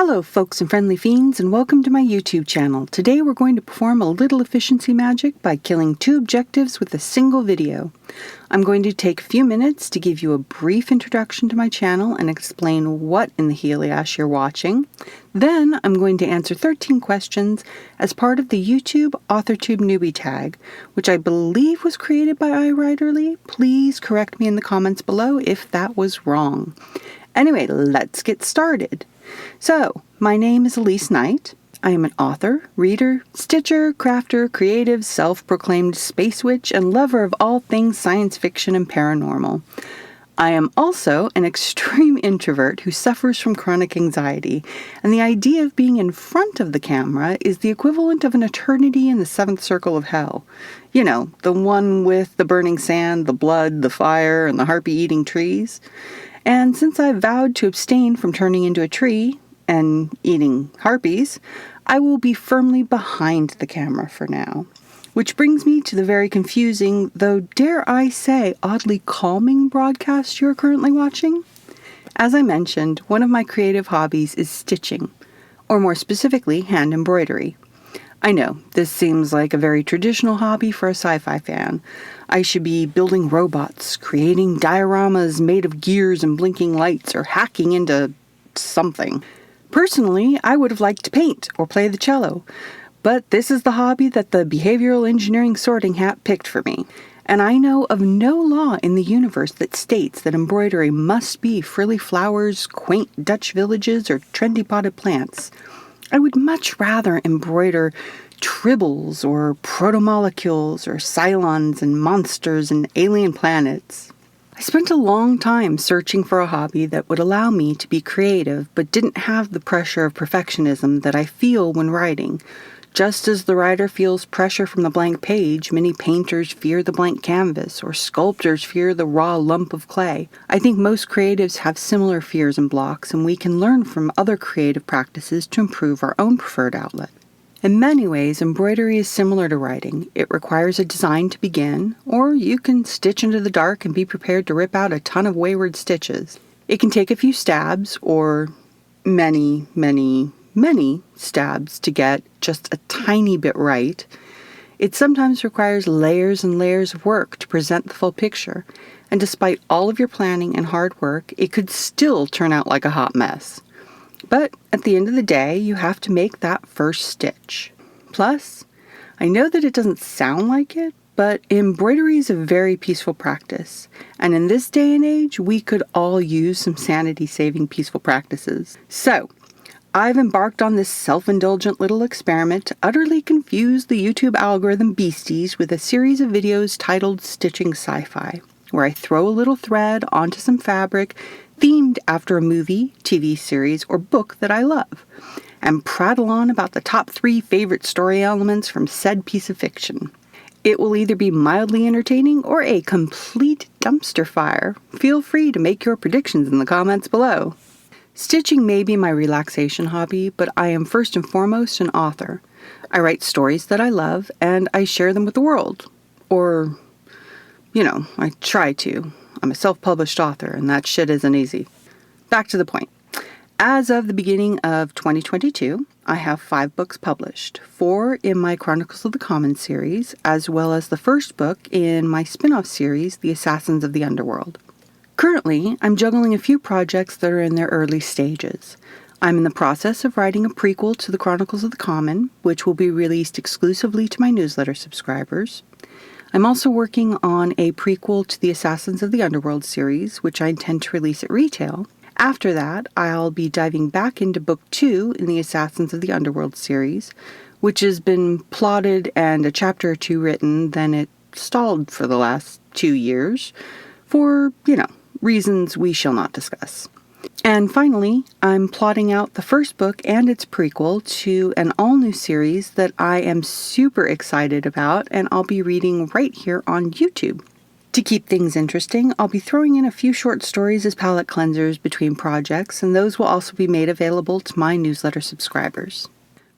Hello folks and friendly fiends, and welcome to my YouTube channel. Today we're going to perform a little efficiency magic by killing 2 objectives with a single video. I'm going to take a few minutes to give you a brief introduction to my channel and explain what in the Heliash you're watching. Then I'm going to answer 13 questions as part of the YouTube AuthorTube Newbie tag, which I believe was created by Embroidery. Please correct me in the comments below if that was wrong. Anyway, let's get started. So, my name is Elise Knight. I am an author, reader, stitcher, crafter, creative, self-proclaimed space witch, and lover of all things science fiction and paranormal. I am also an extreme introvert who suffers from chronic anxiety, and the idea of being in front of the camera is the equivalent of an eternity in the 7th circle of hell. You know, the one with the burning sand, the blood, the fire, and the harpy-eating trees. And since I've vowed to abstain from turning into a tree and eating harpies, I will be firmly behind the camera for now. Which brings me to the very confusing, though dare I say oddly calming broadcast you're currently watching. As I mentioned, one of my creative hobbies is stitching, or more specifically, hand embroidery. I know, this seems like a very traditional hobby for a sci-fi fan. I should be building robots, creating dioramas made of gears and blinking lights, or hacking into something. Personally, I would have liked to paint or play the cello, but this is the hobby that the behavioral engineering sorting hat picked for me. And I know of no law in the universe that states that embroidery must be frilly flowers, quaint Dutch villages, or trendy potted plants. I would much rather embroider tribbles or protomolecules or Cylons and monsters and alien planets. I spent a long time searching for a hobby that would allow me to be creative but didn't have the pressure of perfectionism that I feel when writing. Just as the writer feels pressure from the blank page, many painters fear the blank canvas, or sculptors fear the raw lump of clay. I think most creatives have similar fears and blocks, and we can learn from other creative practices to improve our own preferred outlet. In many ways, embroidery is similar to writing. It requires a design to begin, or you can stitch into the dark and be prepared to rip out a ton of wayward stitches. It can take a few stabs, or many stabs to get just a tiny bit right. It sometimes requires layers and layers of work to present the full picture, and despite all of your planning and hard work, it could still turn out like a hot mess. But at the end of the day, you have to make that first stitch. Plus, I know that it doesn't sound like it, but embroidery is a very peaceful practice, and in this day and age, we could all use some sanity-saving peaceful practices. So, I've embarked on this self-indulgent little experiment to utterly confuse the YouTube algorithm beasties with a series of videos titled Stitching Sci-Fi, where I throw a little thread onto some fabric themed after a movie, TV series, or book that I love, and prattle on about the top 3 favorite story elements from said piece of fiction. It will either be mildly entertaining or a complete dumpster fire. Feel free to make your predictions in the comments below. Stitching may be my relaxation hobby, but I am first and foremost an author. I write stories that I love, and I share them with the world. Or, I try to. I'm a self-published author, and that shit isn't easy. Back to the point. As of the beginning of 2022, I have 5 books published, 4 in my Chronicles of the Common series, as well as the first book in my spin-off series, The Assassins of the Underworld. Currently, I'm juggling a few projects that are in their early stages. I'm in the process of writing a prequel to the Chronicles of the Common, which will be released exclusively to my newsletter subscribers. I'm also working on a prequel to the Assassins of the Underworld series, which I intend to release at retail. After that, I'll be diving back into Book 2 in the Assassins of the Underworld series, which has been plotted and a chapter or 2 written, then it stalled for the last 2 years for, reasons we shall not discuss. And finally, I'm plotting out the first book and its prequel to an all-new series that I am super excited about, and I'll be reading right here on YouTube. To keep things interesting, I'll be throwing in a few short stories as palette cleansers between projects, and those will also be made available to my newsletter subscribers.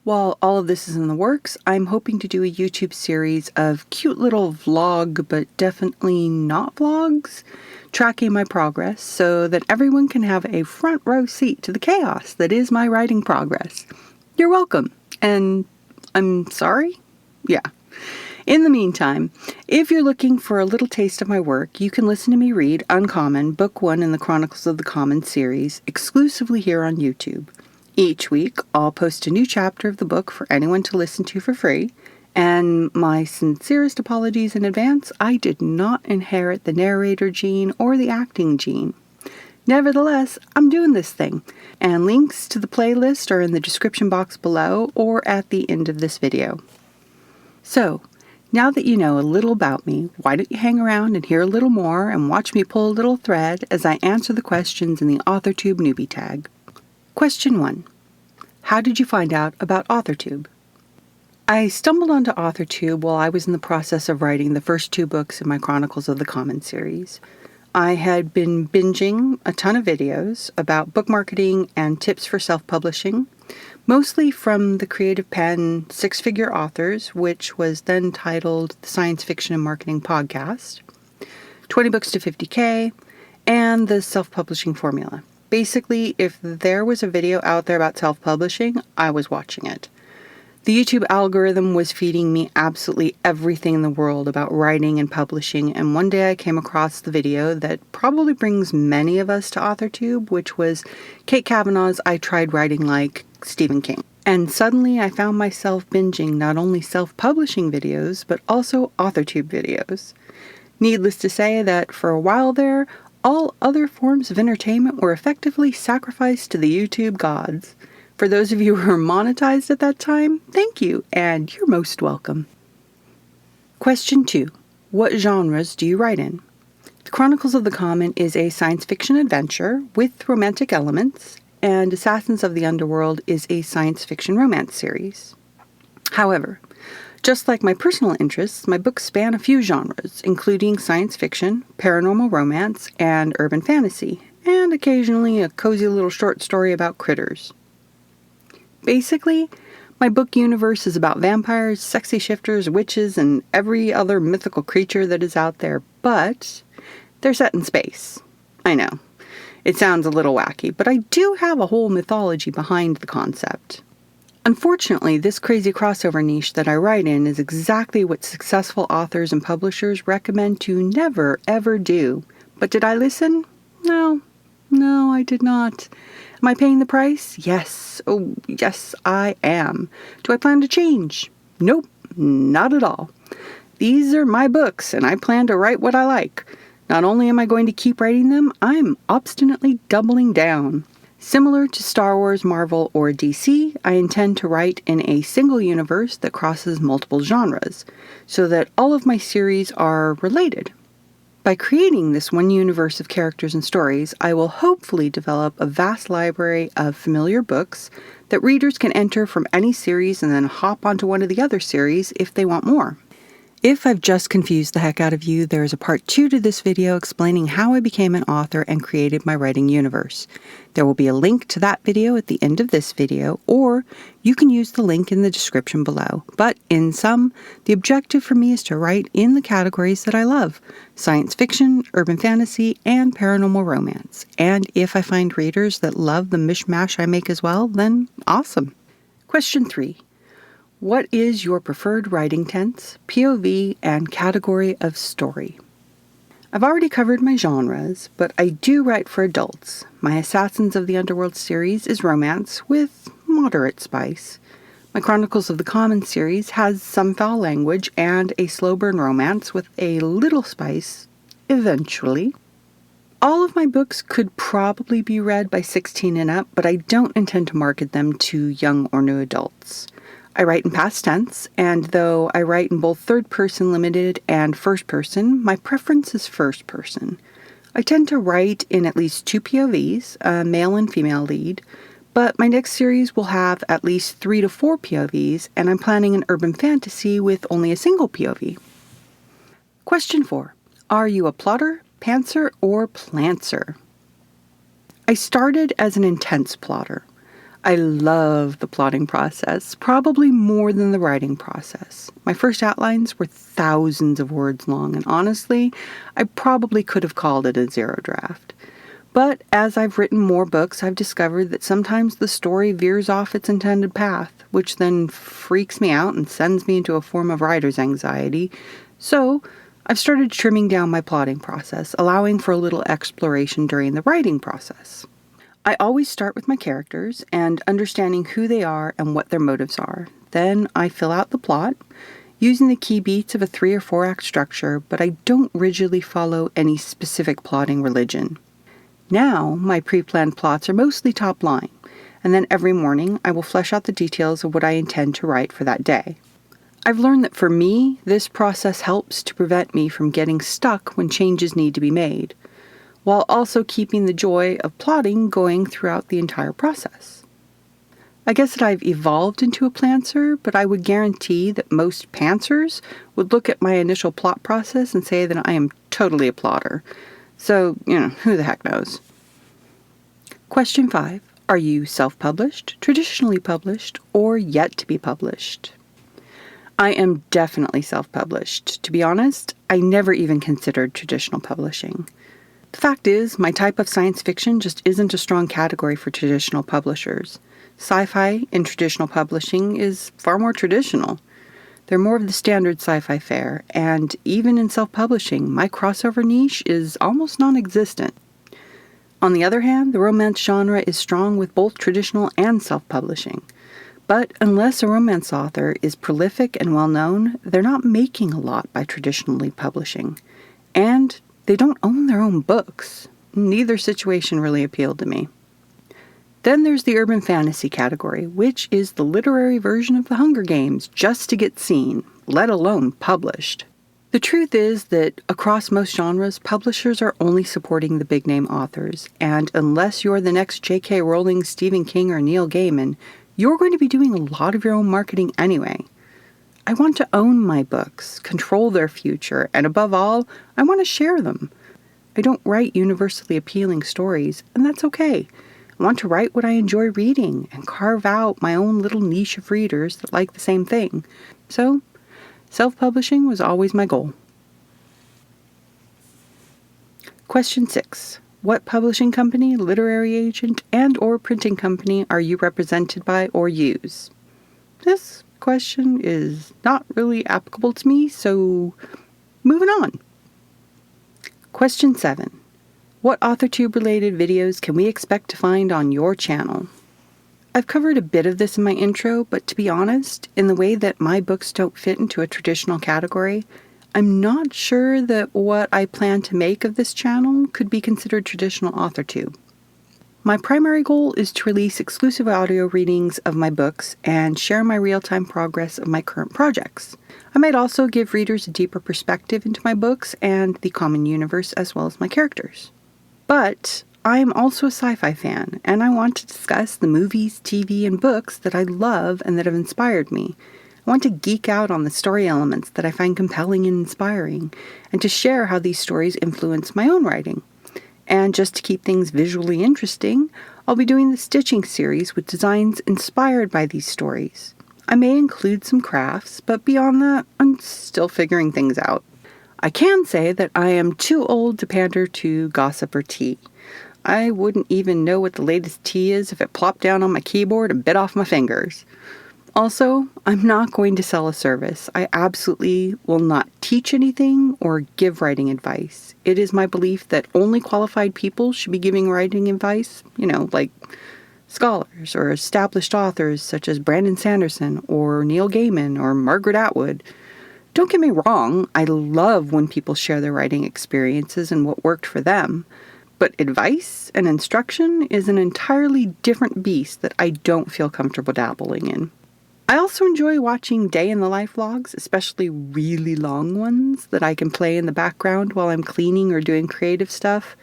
While all of this is in the works, I'm hoping to do a YouTube series of cute little vlog, but definitely not vlogs, tracking my progress so that everyone can have a front row seat to the chaos that is my writing progress. You're welcome. And I'm sorry? Yeah. In the meantime, if you're looking for a little taste of my work, you can listen to me read Uncommon, Book 1 in the Chronicles of the Common series, exclusively here on YouTube. Each week, I'll post a new chapter of the book for anyone to listen to for free, and my sincerest apologies in advance, I did not inherit the narrator gene or the acting gene. Nevertheless, I'm doing this thing, and links to the playlist are in the description box below or at the end of this video. So, now that you know a little about me, why don't you hang around and hear a little more and watch me pull a little thread as I answer the questions in the AuthorTube Newbie tag. Question 1. How did you find out about AuthorTube? I stumbled onto AuthorTube while I was in the process of writing the first 2 books in my Chronicles of the Common series. I had been binging a ton of videos about book marketing and tips for self-publishing, mostly from the Creative Pen Six-Figure Authors, which was then titled the Science Fiction and Marketing Podcast, 20 Books to 50K, and the Self-Publishing Formula. Basically, if there was a video out there about self-publishing, I was watching it. The YouTube algorithm was feeding me absolutely everything in the world about writing and publishing, and one day I came across the video that probably brings many of us to AuthorTube, which was Kate Kavanaugh's I Tried Writing Like Stephen King. And suddenly I found myself binging not only self-publishing videos, but also AuthorTube videos. Needless to say that for a while there, all other forms of entertainment were effectively sacrificed to the YouTube gods. For those of you who were monetized at that time, thank you, and you're most welcome. Question 2. What genres do you write in? The Chronicles of the Common is a science fiction adventure with romantic elements, and Assassins of the Underworld is a science fiction romance series. However, just like my personal interests, my books span a few genres, including science fiction, paranormal romance, and urban fantasy, and occasionally a cozy little short story about critters. Basically, my book universe is about vampires, sexy shifters, witches, and every other mythical creature that is out there, but they're set in space. I know, it sounds a little wacky, but I do have a whole mythology behind the concept. Unfortunately, this crazy crossover niche that I write in is exactly what successful authors and publishers recommend to never, ever do. But did I listen? No, I did not. Am I paying the price? Yes. Oh, yes, I am. Do I plan to change? Nope, not at all. These are my books, and I plan to write what I like. Not only am I going to keep writing them, I'm obstinately doubling down. Similar to Star Wars, Marvel, or DC, I intend to write in a single universe that crosses multiple genres, so that all of my series are related. By creating this one universe of characters and stories, I will hopefully develop a vast library of familiar books that readers can enter from any series and then hop onto one of the other series if they want more. If I've just confused the heck out of you, there is a part 2 to this video explaining how I became an author and created my writing universe. There will be a link to that video at the end of this video, or you can use the link in the description below. But in sum, the objective for me is to write in the categories that I love: science fiction, urban fantasy, and paranormal romance. And if I find readers that love the mishmash I make as well, then awesome. Question 3. What is your preferred writing tense, POV, and category of story? I've already covered my genres, but I do write for adults. My Assassins of the Underworld series is romance with moderate spice. My Chronicles of the Common series has some foul language and a slow burn romance with a little spice, eventually. All of my books could probably be read by 16 and up, but I don't intend to market them to young or new adults. I write in past tense, and though I write in both third-person limited and first-person, my preference is first-person. I tend to write in at least 2 POVs, a male and female lead, but my next series will have at least 3 to 4 POVs, and I'm planning an urban fantasy with only a single POV. Question 4. Are you a plotter, pantser, or plantser? I started as an intense plotter. I love the plotting process, probably more than the writing process. My first outlines were thousands of words long, and honestly, I probably could have called it a zero draft. But as I've written more books, I've discovered that sometimes the story veers off its intended path, which then freaks me out and sends me into a form of writer's anxiety. So I've started trimming down my plotting process, allowing for a little exploration during the writing process. I always start with my characters and understanding who they are and what their motives are. Then I fill out the plot, using the key beats of a 3 or 4 act structure, but I don't rigidly follow any specific plotting religion. Now, my pre-planned plots are mostly top line, and then every morning I will flesh out the details of what I intend to write for that day. I've learned that for me, this process helps to prevent me from getting stuck when changes need to be made, while also keeping the joy of plotting going throughout the entire process. I guess that I've evolved into a plantser, but I would guarantee that most pantsers would look at my initial plot process and say that I am totally a plotter. So, who the heck knows? Question 5. Are you self-published, traditionally published, or yet to be published? I am definitely self-published. To be honest, I never even considered traditional publishing. The fact is, my type of science fiction just isn't a strong category for traditional publishers. Sci-fi in traditional publishing is far more traditional. They're more of the standard sci-fi fare, and even in self-publishing, my crossover niche is almost non-existent. On the other hand, the romance genre is strong with both traditional and self-publishing. But unless a romance author is prolific and well-known, they're not making a lot by traditionally publishing. And they don't own their own books. Neither situation really appealed to me. Then there's the urban fantasy category, which is the literary version of the Hunger Games, just to get seen, let alone published. The truth is that across most genres, publishers are only supporting the big-name authors, and unless you're the next J.K. Rowling, Stephen King, or Neil Gaiman, you're going to be doing a lot of your own marketing anyway. I want to own my books, control their future, and above all, I want to share them. I don't write universally appealing stories, and that's okay. I want to write what I enjoy reading and carve out my own little niche of readers that like the same thing. So, self-publishing was always my goal. Question 6. What publishing company, literary agent, and/or printing company are you represented by or use? This question is not really applicable to me, so moving on. Question 7. What AuthorTube related videos can we expect to find on your channel? I've covered a bit of this in my intro, but to be honest, in the way that my books don't fit into a traditional category, I'm not sure that what I plan to make of this channel could be considered traditional AuthorTube. My primary goal is to release exclusive audio readings of my books and share my real-time progress of my current projects. I might also give readers a deeper perspective into my books and the common universe as well as my characters. But I am also a sci-fi fan, and I want to discuss the movies, TV, and books that I love and that have inspired me. I want to geek out on the story elements that I find compelling and inspiring, and to share how these stories influence my own writing. And just to keep things visually interesting, I'll be doing the stitching series with designs inspired by these stories. I may include some crafts, but beyond that, I'm still figuring things out. I can say that I am too old to pander to gossip or tea. I wouldn't even know what the latest tea is if it plopped down on my keyboard and bit off my fingers. Also, I'm not going to sell a service. I absolutely will not teach anything or give writing advice. It is my belief that only qualified people should be giving writing advice, like scholars or established authors such as Brandon Sanderson or Neil Gaiman or Margaret Atwood. Don't get me wrong, I love when people share their writing experiences and what worked for them. But advice and instruction is an entirely different beast that I don't feel comfortable dabbling in. I also enjoy watching day-in-the-life vlogs, especially really long ones that I can play in the background while I'm cleaning or doing creative stuff.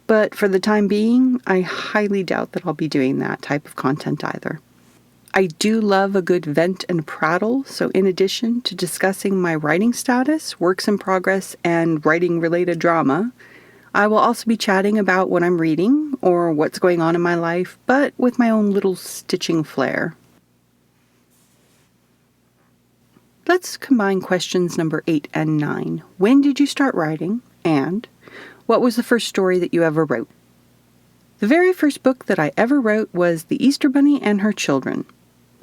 But for the time being, I highly doubt that I'll be doing that type of content either. I do love a good vent and prattle, so in addition to discussing my writing status, works in progress, and writing-related drama, I will also be chatting about what I'm reading or what's going on in my life, but with my own little stitching flair. Let's combine questions number 8 and 9. When did you start writing? And what was the first story that you ever wrote? The very first book that I ever wrote was The Easter Bunny and Her Children.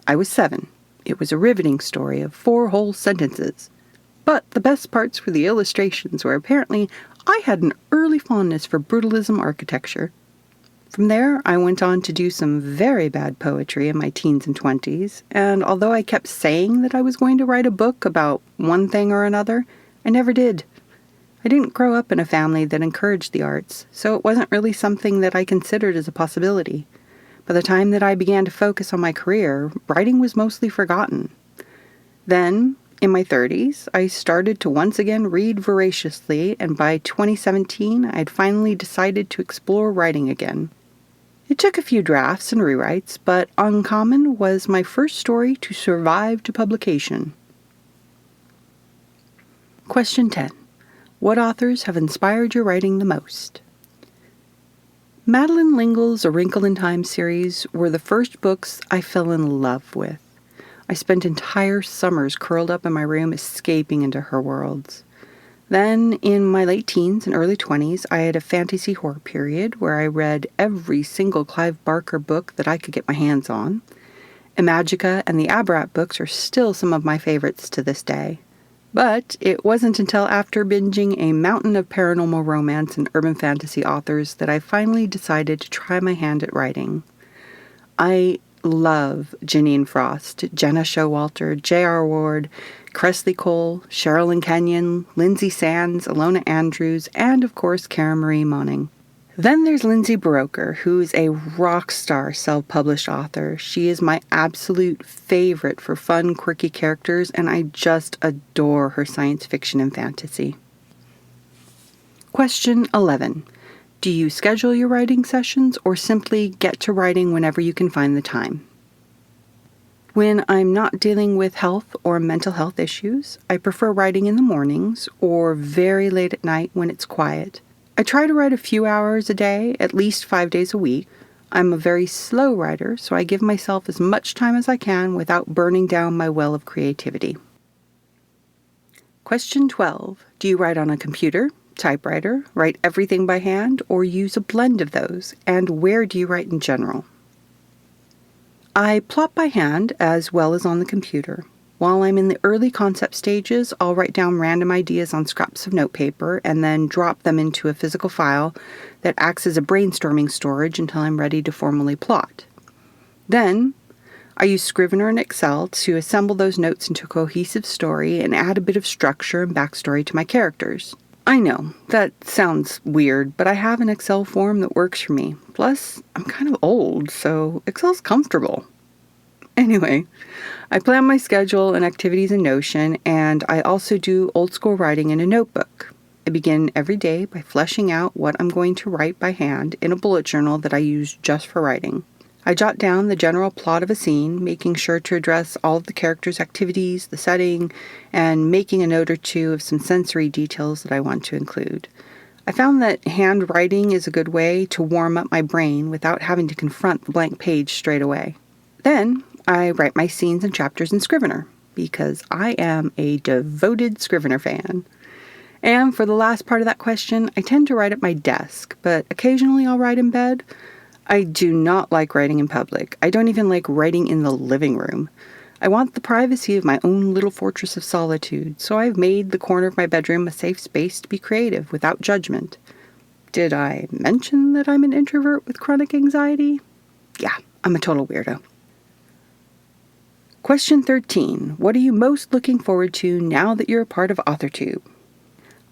I was 7. It was a riveting story of 4 whole sentences. But the best parts were the illustrations, where apparently I had an early fondness for brutalism architecture. From there, I went on to do some very bad poetry in my teens and 20s, and although I kept saying that I was going to write a book about one thing or another, I never did. I didn't grow up in a family that encouraged the arts, so it wasn't really something that I considered as a possibility. By the time that I began to focus on my career, writing was mostly forgotten. Then, in my 30s, I started to once again read voraciously, and by 2017, I had finally decided to explore writing again. It took a few drafts and rewrites, but Uncommon was my first story to survive to publication. Question 10. What authors have inspired your writing the most? Madeleine L'Engle's A Wrinkle in Time series were the first books I fell in love with. I spent entire summers curled up in my room escaping into her worlds. Then, in my late teens and early 20s, I had a fantasy horror period where I read every single Clive Barker book that I could get my hands on. Imagica and the Aberrat books are still some of my favorites to this day. But it wasn't until after binging a mountain of paranormal romance and urban fantasy authors that I finally decided to try my hand at writing. I love Janine Frost, Jenna Showalter, J.R. Ward, Cressley Cole, Sherilyn Kenyon, Lindsay Sands, Alona Andrews, and of course Karen Marie Moning. Then there's Lindsay Buroker, who's a rock star self-published author. She is my absolute favorite for fun, quirky characters, and I just adore her science fiction and fantasy. Question 11. Do you schedule your writing sessions or simply get to writing whenever you can find the time? When I'm not dealing with health or mental health issues, I prefer writing in the mornings or very late at night when it's quiet. I try to write a few hours a day, at least 5 days a week. I'm a very slow writer, so I give myself as much time as I can without burning down my well of creativity. Question 12. Do you write on a computer, typewriter, write everything by hand, or use a blend of those? And where do you write in general? I plot by hand as well as on the computer. While I'm in the early concept stages, I'll write down random ideas on scraps of notepaper and then drop them into a physical file that acts as a brainstorming storage until I'm ready to formally plot. Then, I use Scrivener and Excel to assemble those notes into a cohesive story and add a bit of structure and backstory to my characters. I know, that sounds weird, but I have an Excel form that works for me. Plus, I'm kind of old, so Excel's comfortable. Anyway, I plan my schedule and activities in Notion, and I also do old school writing in a notebook. I begin every day by fleshing out what I'm going to write by hand in a bullet journal that I use just for writing. I jot down the general plot of a scene, making sure to address all of the characters' activities, the setting, and making a note or two of some sensory details that I want to include. I found that handwriting is a good way to warm up my brain without having to confront the blank page straight away. Then, I write my scenes and chapters in Scrivener, because I am a devoted Scrivener fan. And for the last part of that question, I tend to write at my desk, but occasionally I'll write in bed. I do not like writing in public. I don't even like writing in the living room. I want the privacy of my own little fortress of solitude, so I've made the corner of my bedroom a safe space to be creative without judgment. Did I mention that I'm an introvert with chronic anxiety? Yeah, I'm a total weirdo. Question 13. What are you most looking forward to now that you're a part of AuthorTube?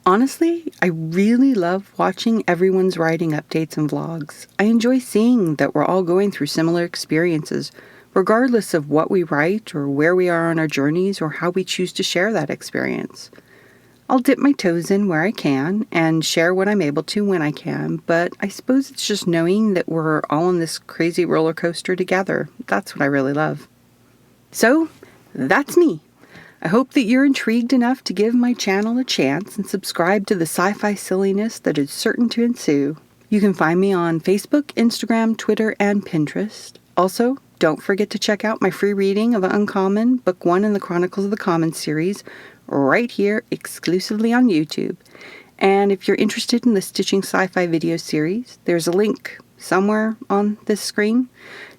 Honestly, I really love watching everyone's writing updates and vlogs. I enjoy seeing that we're all going through similar experiences, regardless of what we write or where we are on our journeys or how we choose to share that experience. I'll dip my toes in where I can and share what I'm able to when I can, but I suppose it's just knowing that we're all on this crazy roller coaster together. That's what I really love. So, that's me. I hope that you're intrigued enough to give my channel a chance and subscribe to the sci-fi silliness that is certain to ensue. You can find me on Facebook, Instagram, Twitter, and Pinterest. Also, don't forget to check out my free reading of Uncommon, Book 1 in the Chronicles of the Common series, right here exclusively on YouTube. And if you're interested in the Stitching Sci-Fi video series, there's a link somewhere on this screen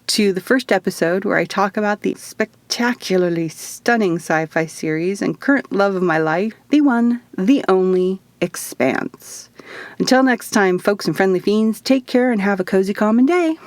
to the first episode where I talk about the spectacularly stunning sci-fi series and current love of my life, the one, the only, Expanse. Until next time, folks and friendly fiends, take care and have a cozy common day.